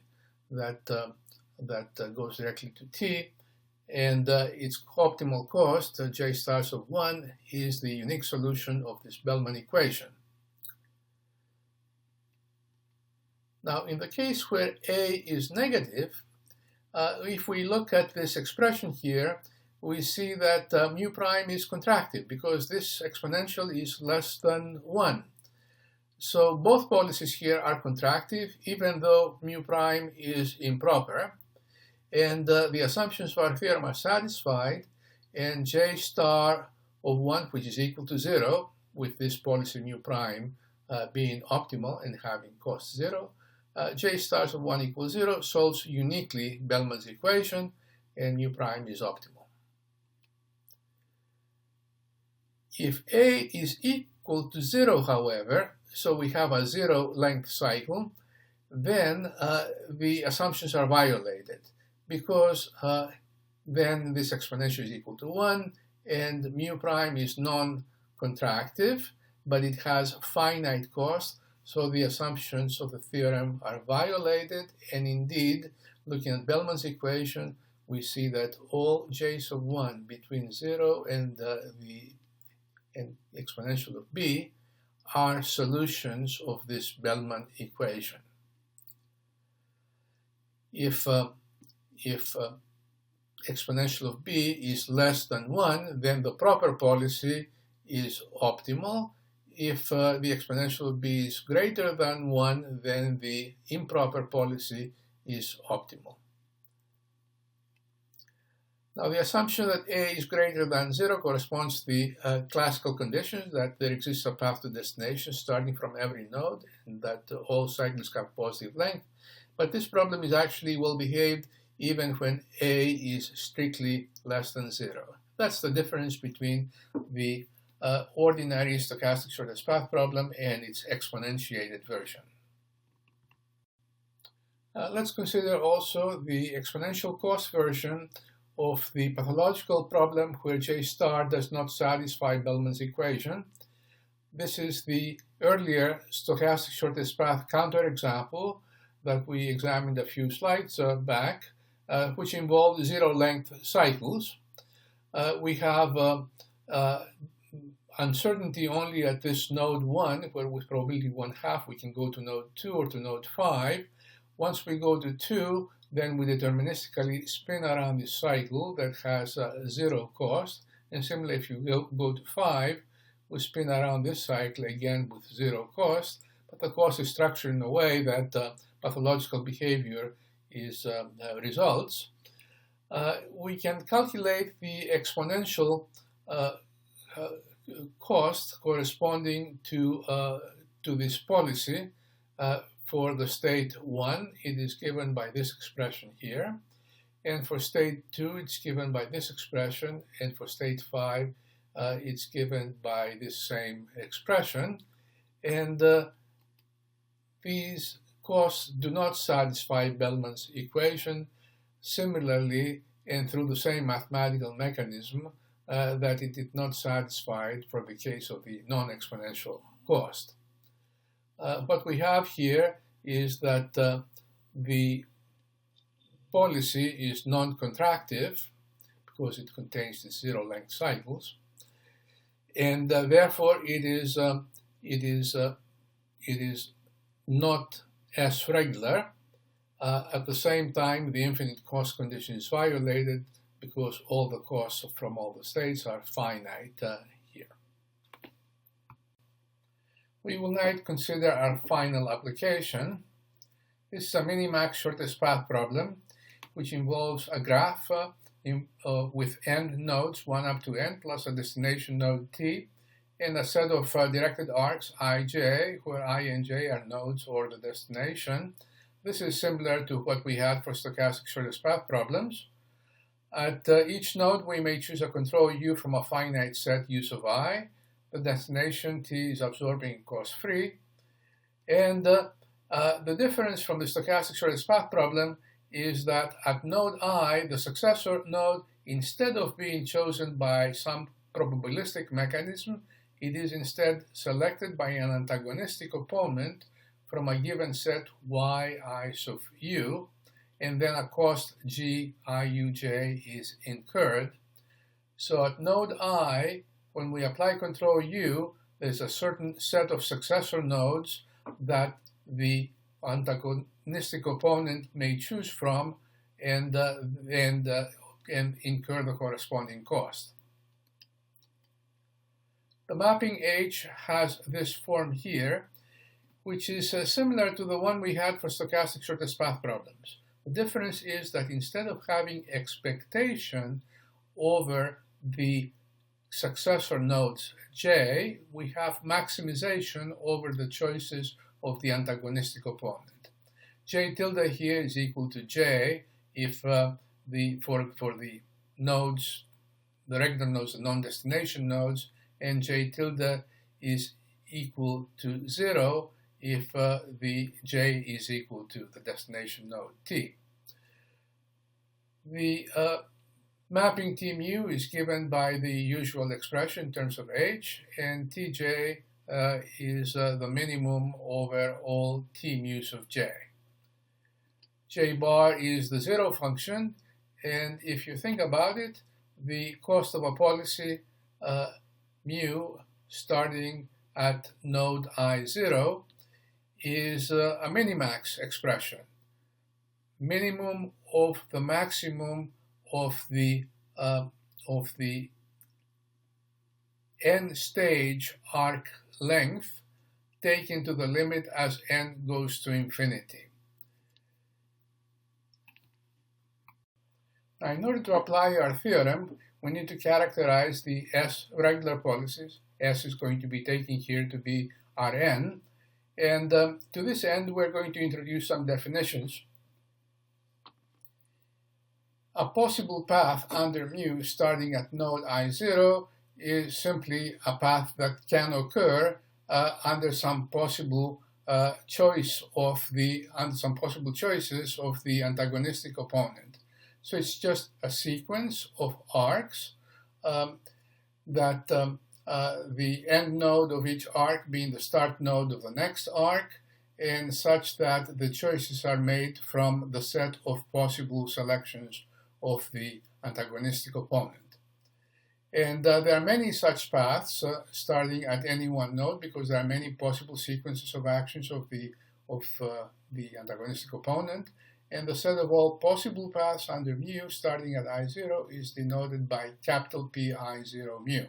that goes directly to t, and its optimal cost, j stars of 1, is the unique solution of this Bellman equation. Now, in the case where A is negative, if we look at this expression here, we see that mu prime is contractive because this exponential is less than 1. So both policies here are contractive, even though mu prime is improper. And the assumptions for our theorem are satisfied, and j star of 1, which is equal to 0, with this policy mu prime being optimal and having cost 0, j stars of 1 equals 0 solves uniquely Bellman's equation, and mu prime is optimal. If A is equal to 0, however, so we have a 0 length cycle, then the assumptions are violated, because then this exponential is equal to 1, and mu prime is non-contractive, but it has finite cost, so the assumptions of the theorem are violated, and indeed, looking at Bellman's equation, we see that all j's of 1 between 0 and the exponential of b are solutions of this Bellman equation. If exponential of b is less than 1, then the proper policy is optimal. If the exponential of b is greater than 1, then the improper policy is optimal. Now, the assumption that a is greater than 0 corresponds to the classical conditions that there exists a path to destination starting from every node, and that all cycles have positive length. But this problem is actually well behaved even when a is strictly less than 0. That's the difference between the ordinary stochastic shortest path problem and its exponentiated version. Let's consider also the exponential cost version of the pathological problem where J star does not satisfy Bellman's equation. This is the earlier stochastic shortest path counterexample that we examined a few slides back, which involved zero-length cycles. We have uncertainty only at this node 1, where with probability 1/2 we can go to node 2 or to node 5. Once we go to 2, then we deterministically spin around this cycle that has zero cost. And similarly, if you go to 5, we spin around this cycle again with zero cost, but the cost is structured in a way that pathological behavior is results. We can calculate the exponential cost corresponding to this policy. For the state 1, it is given by this expression here, and for state 2, it's given by this expression, and for state 5, it's given by this same expression. And these costs do not satisfy Bellman's equation. Similarly, and through the same mathematical mechanism that it did not satisfy it for the case of the non-exponential cost. What we have here is that the policy is non-contractive because it contains these zero-length cycles, and therefore it is not S regular. At the same time, the infinite cost condition is violated because all the costs from all the states are finite here. We will now consider our final application. This is a minimax shortest path problem, which involves a graph with n nodes, 1 up to n, plus a destination node t, and a set of directed arcs ij, where I and j are nodes or the destination. This is similar to what we had for stochastic shortest path problems. At each node, we may choose a control u from a finite set u sub I. The destination t is absorbing cost-free. And the difference from the stochastic shortest path problem is that at node I, the successor node, instead of being chosen by some probabilistic mechanism, it is instead selected by an antagonistic opponent from a given set yi sub u, and then a cost g iuj is incurred. So at node I, when we apply control u, there's a certain set of successor nodes that the antagonistic opponent may choose from and incur the corresponding cost. The mapping H has this form here, which is similar to the one we had for stochastic shortest path problems. The difference is that instead of having expectation over the successor nodes j, we have maximization over the choices of the antagonistic opponent. J tilde here is equal to j if for the nodes, the regular nodes, the non-destination nodes, and j tilde is equal to 0 if the j is equal to the destination node t. The mapping T mu is given by the usual expression in terms of h, and Tj is the minimum over all T mu's of j. J bar is the zero function, and if you think about it, the cost of a policy mu starting at node I0 is a minimax expression. Minimum of the maximum of the n stage arc length taken to the limit as n goes to infinity. Now, in order to apply our theorem, we need to characterize the S regular policies. S is going to be taken here to be Rn. And to this end, we're going to introduce some definitions. A possible path under mu starting at node I0 is simply a path that can occur under some possible choices of the antagonistic opponent. So it's just a sequence of arcs that the end node of each arc being the start node of the next arc, and such that the choices are made from the set of possible selections of the antagonistic opponent. And there are many such paths starting at any one node, because there are many possible sequences of actions of the antagonistic opponent. And the set of all possible paths under mu starting at I0 is denoted by capital P I0 mu.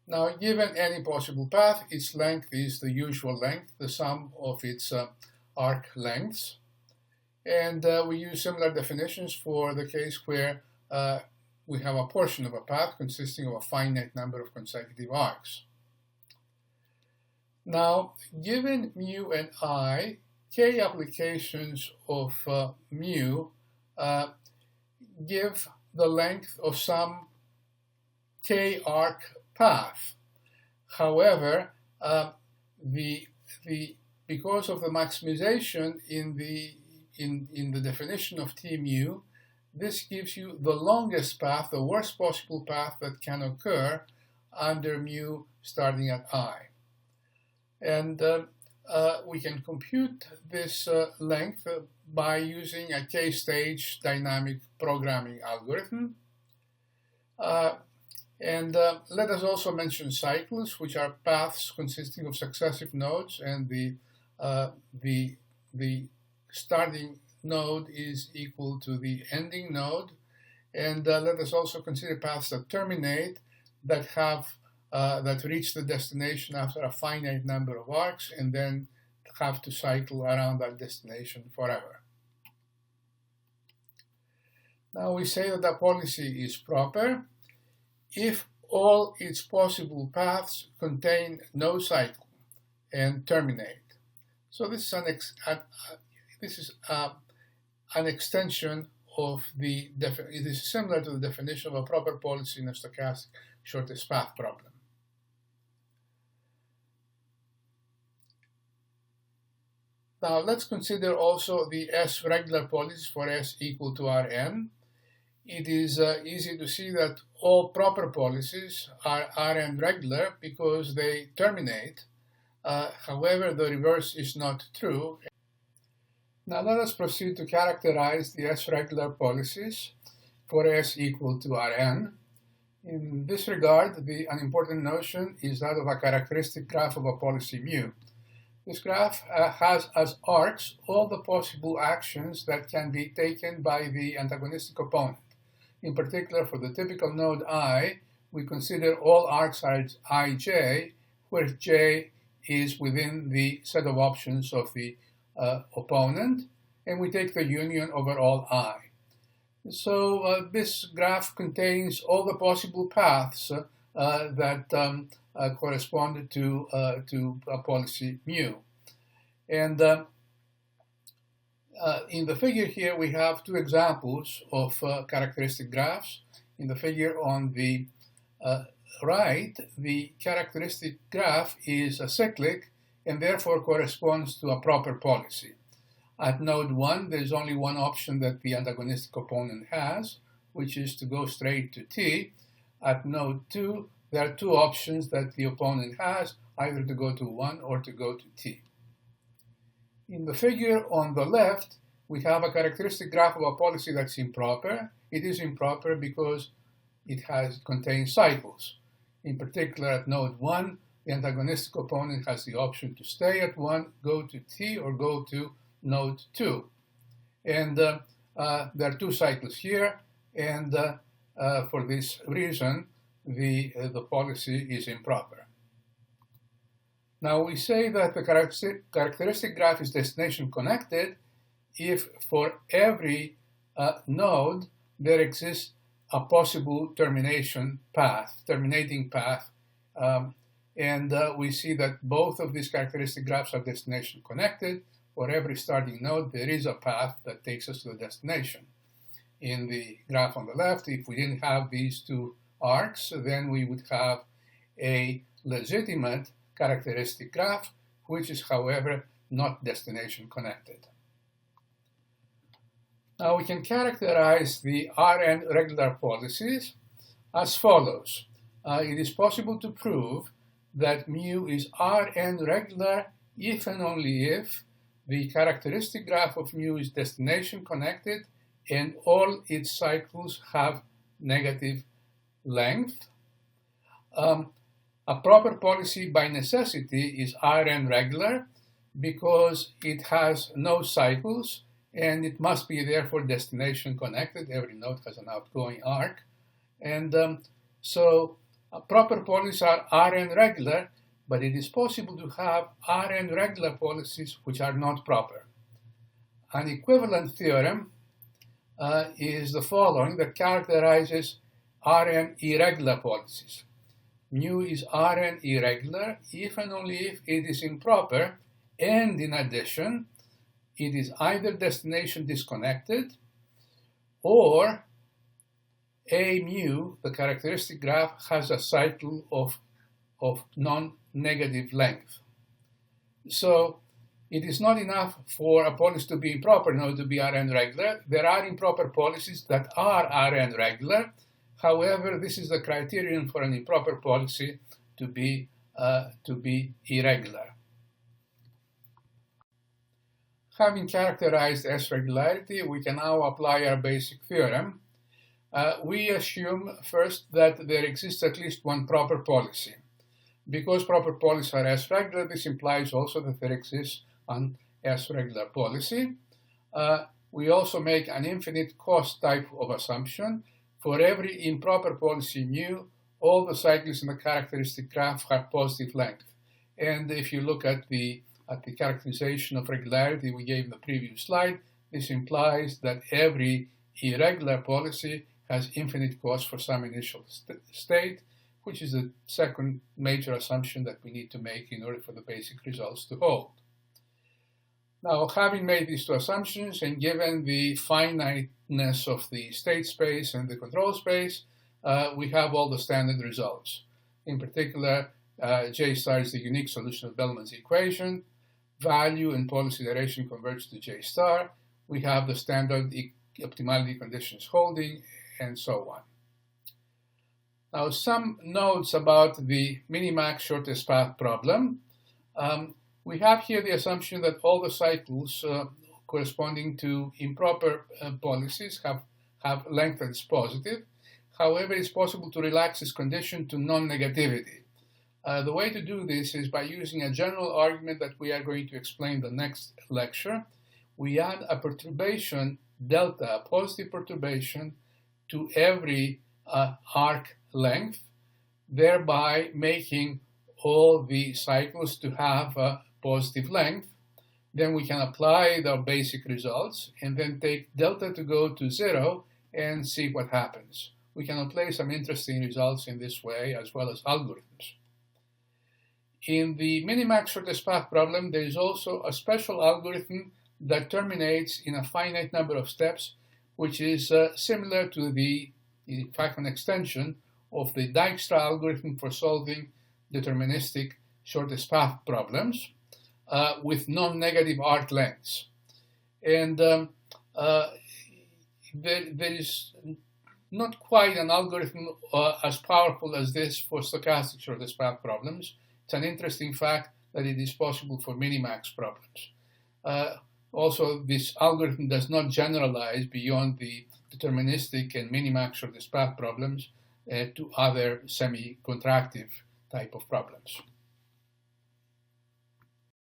Now, given any possible path, its length is the usual length, the sum of its arc lengths. And we use similar definitions for the case where we have a portion of a path consisting of a finite number of consecutive arcs. Now, given mu and I, k applications of mu give the length of some k arc path. However, because of the maximization in the definition of T mu, this gives you the longest path, the worst possible path that can occur under mu starting at I. And we can compute this length by using a k-stage dynamic programming algorithm. Let us also mention cycles, which are paths consisting of successive nodes, and the starting node is equal to the ending node. And let us also consider paths that terminate, that reach the destination after a finite number of arcs, and then have to cycle around that destination forever. Now we say that the policy is proper if all its possible paths contain no cycle and terminate. So this is an extension of it is similar to the definition of a proper policy in a stochastic shortest path problem. Now let's consider also the S regular policies for S equal to Rn. It is easy to see that all proper policies are Rn regular because they terminate. However, the reverse is not true. Now let us proceed to characterize the S regular policies for S equal to Rn. In this regard, an important notion is that of a characteristic graph of a policy mu. This graph has as arcs all the possible actions that can be taken by the antagonistic opponent. In particular, for the typical node I, we consider all arcs as ij, where j is within the set of options of the opponent, and we take the union over all I. So this graph contains all the possible paths that correspond to a policy mu. And in the figure here, we have two examples of characteristic graphs. In the figure on the right, the characteristic graph is acyclic and therefore corresponds to a proper policy. At node 1, there's only one option that the antagonistic opponent has, which is to go straight to T. At node 2, there are two options that the opponent has, either to go to 1 or to go to T. In the figure on the left, we have a characteristic graph of a policy that's improper. It is improper because it contains cycles. In particular, at node 1, the antagonistic opponent has the option to stay at 1, go to T, or go to node 2. And there are two cycles here, and for this reason, the policy is improper. Now, we say that the characteristic graph is destination connected if for every node there exists a possible terminating path. And we see that both of these characteristic graphs are destination connected. For every starting node, there is a path that takes us to the destination. In the graph on the left, if we didn't have these two arcs, then we would have a legitimate characteristic graph, which is, however, not destination connected. Now we can characterize the Rn regular policies as follows. It is possible to prove that mu is Rn regular if and only if the characteristic graph of mu is destination connected and all its cycles have negative length. A proper policy by necessity is Rn regular because it has no cycles and it must be therefore destination connected. Every node has an outgoing arc. And so proper policies are Rn regular, but it is possible to have Rn regular policies which are not proper. An equivalent theorem is the following that characterizes Rn irregular policies. Mu is Rn irregular if and only if it is improper, and in addition, it is either destination disconnected or A mu, the characteristic graph, has a cycle of non-negative length. So it is not enough for a policy to be improper in order to be Rn regular. There are improper policies that are Rn regular. However, this is the criterion for an improper policy to be irregular. Having characterized S regularity, we can now apply our basic theorem. We assume first that there exists at least one proper policy. Because proper policies are S regular, this implies also that there exists an S regular policy. We also make an infinite cost type of assumption. For every improper policy mu, all the cycles in the characteristic graph have positive length. And if you look at the characterization of regularity we gave in the previous slide, this implies that every irregular policy has infinite cost for some initial state, which is the second major assumption that we need to make in order for the basic results to hold. Now, having made these two assumptions and given the finiteness of the state space and the control space, we have all the standard results. In particular, J star is the unique solution of Bellman's equation. Value and policy iteration converge to J star. We have the standard optimality conditions holding, and so on. Now, some notes about the minimax shortest path problem. We have here the assumption that all the cycles corresponding to improper policies have length that is positive. However, it's possible to relax this condition to non-negativity. The way to do this is by using a general argument that we are going to explain the next lecture. We add a perturbation delta, a positive perturbation, to every arc length, thereby making all the cycles to have a positive length. Then we can apply the basic results and then take delta to go to 0 and see what happens. We can apply some interesting results in this way as well as algorithms. In the minimax shortest path problem, there is also a special algorithm that terminates in a finite number of steps, which is similar to in fact, an extension of the Dijkstra algorithm for solving deterministic shortest path problems. with non-negative arc lengths. And there is not quite an algorithm as powerful as this for stochastic shortest path problems. It's an interesting fact that it is possible for minimax problems. Also, this algorithm does not generalize beyond the deterministic and minimax shortest path problems to other semi-contractive type of problems.